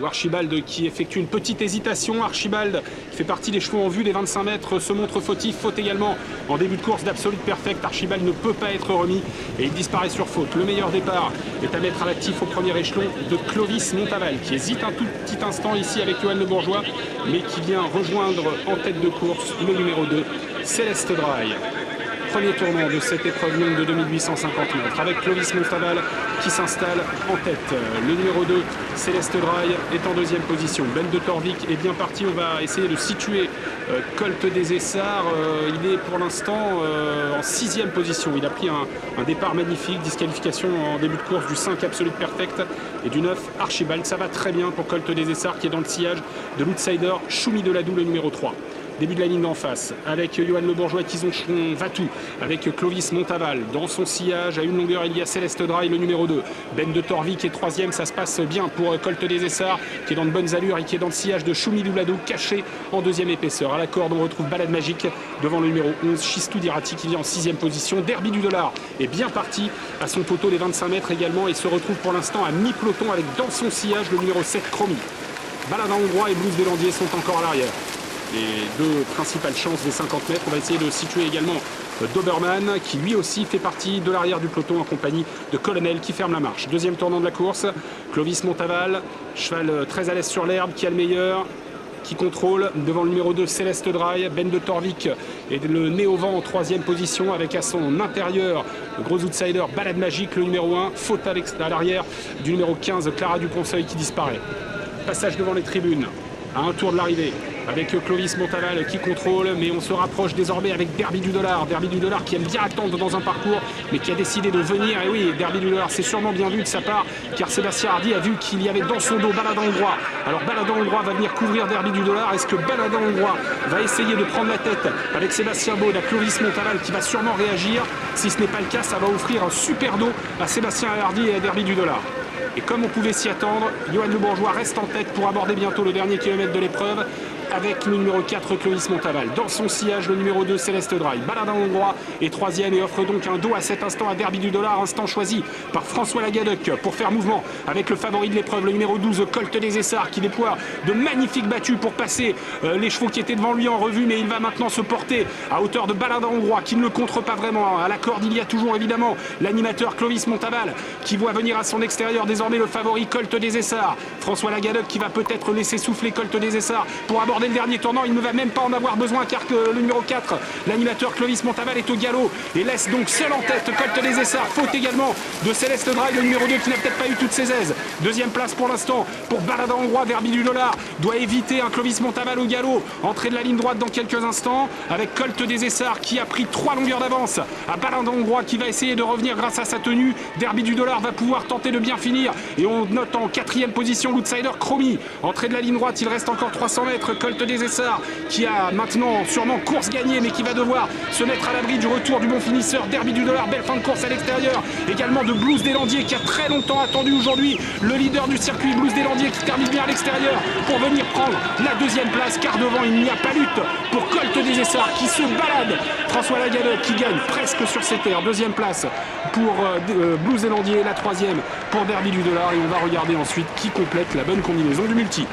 Archibald qui effectue une petite hésitation. Archibald qui fait partie des chevaux en vue des 25 mètres se montre fautif. Faute également en début de course d'Absolute Perfect. Archibald ne peut pas être remis et il disparaît sur faute. Le meilleur départ est à mettre à l'actif au premier échelon de Clovis Montaval qui hésite un tout petit instant ici avec Johan Le Bourgeois mais qui vient rejoindre en tête de course le numéro 2, Céleste Dry. Premier tournant de cette épreuve longue de 2850 mètres avec Clovis Montaval qui s'installe en tête. Le numéro 2, Céleste Dry, est en deuxième position. Ben de Torvik est bien parti. On va essayer de situer Colt des Essarts. Il est pour l'instant en sixième position. Il a pris un départ magnifique. Disqualification en début de course du 5 Absolute Perfect et du 9 Archibald. Ça va très bien pour Colt des Essarts qui est dans le sillage de l'outsider Choumi Deladou, le numéro 3. Début de la ligne d'en face, avec Johan Le Bourgeois qui zoncheron Vatou, avec Clovis Montaval. Dans son sillage, à une longueur, il y a Céleste Dry, le numéro 2. Ben de Torvik est troisième, ça se passe bien pour Colt des Essarts, qui est dans de bonnes allures et qui est dans le sillage de Choumi Deladou, caché en deuxième épaisseur. À la corde, on retrouve Balade Magique devant le numéro 11, Chistou Dirati, qui vient en sixième position. Derby du Dollar est bien parti à son poteau des 25 mètres également et se retrouve pour l'instant à mi-peloton avec dans son sillage le numéro 7, Chromi. Baladin Hongrois et Blues Delandier sont encore à l'arrière. Les deux principales chances des 50 mètres. On va essayer de situer également Doberman qui lui aussi fait partie de l'arrière du peloton en compagnie de Colonel qui ferme la marche. Deuxième tournant de la course, Clovis Montaval, cheval très à l'aise sur l'herbe qui a le meilleur, qui contrôle devant le numéro 2 Céleste Dry. Ben de Torvik est le nez au vent en troisième position avec à son intérieur le gros outsider Balade Magique, le numéro 1, faute à l'arrière du numéro 15 Clara Duponceul qui disparaît. Passage devant les tribunes à un tour de l'arrivée avec Clovis Montaval qui contrôle, mais on se rapproche désormais avec Derby du Dollar. Derby du Dollar qui aime bien attendre dans un parcours, mais qui a décidé de venir. Et oui, Derby du Dollar, c'est sûrement bien vu de sa part, car Sébastien Hardy a vu qu'il y avait dans son dos Baladin Hongrois. Alors Baladin Hongrois va venir couvrir Derby du Dollar. Est-ce que Baladin Hongrois va essayer de prendre la tête avec Sébastien Baud à Clovis Montaval qui va sûrement réagir? Si ce n'est pas le cas, ça va offrir un super dos à Sébastien Hardy et à Derby du Dollar. Et comme on pouvait s'y attendre, Johan Le Bourgeois reste en tête pour aborder bientôt le dernier kilomètre de l'épreuve avec le numéro 4 Clovis Montaval. Dans son sillage, le numéro 2 Céleste Dry. Baladin Hongrois est troisième et offre donc un dos à cet instant à Derby du Dollar, instant choisi par François Lagadec pour faire mouvement avec le favori de l'épreuve, le numéro 12 Colt des Essarts qui déploie de magnifiques battues pour passer les chevaux qui étaient devant lui en revue, mais il va maintenant se porter à hauteur de Baladin Hongrois qui ne le contre pas vraiment. À la corde, il y a toujours évidemment l'animateur Clovis Montaval qui voit venir à son extérieur désormais le favori Colt des Essarts. François Lagadec qui va peut-être laisser souffler Colt des Essarts pour aborder le dernier tournant. Il ne va même pas en avoir besoin car que le numéro 4, l'animateur Clovis Montaval, est au galop et laisse donc seul en tête Colt des Essarts. Faute également de Céleste Dry, le numéro 2 qui n'a peut-être pas eu toutes ses aises. Deuxième place pour l'instant pour Baladin Hongrois. Derby du Dollar doit éviter un Clovis Montaval au galop. Entrée de la ligne droite dans quelques instants avec Colt des Essarts qui a pris 3 longueurs d'avance à Baladin Hongrois qui va essayer de revenir grâce à sa tenue. Derby du Dollar va pouvoir tenter de bien finir et on note en quatrième position l'outsider Chromi. Entrée de la ligne droite, il reste encore 300 mètres. Colt des Essarts qui a maintenant sûrement course gagnée mais qui va devoir se mettre à l'abri du retour du bon finisseur. Derby du Dollar, belle fin de course à l'extérieur également de Blues Delandier qui a très longtemps attendu aujourd'hui le leader du circuit. Blues Delandier qui termine bien à l'extérieur pour venir prendre la deuxième place car devant il n'y a pas lutte pour Colt des Essarts qui se balade. François Lagadec qui gagne presque sur ses terres. Deuxième place pour Blues Delandier, la troisième pour Derby du Dollar et on va regarder ensuite qui complète la bonne combinaison du multi.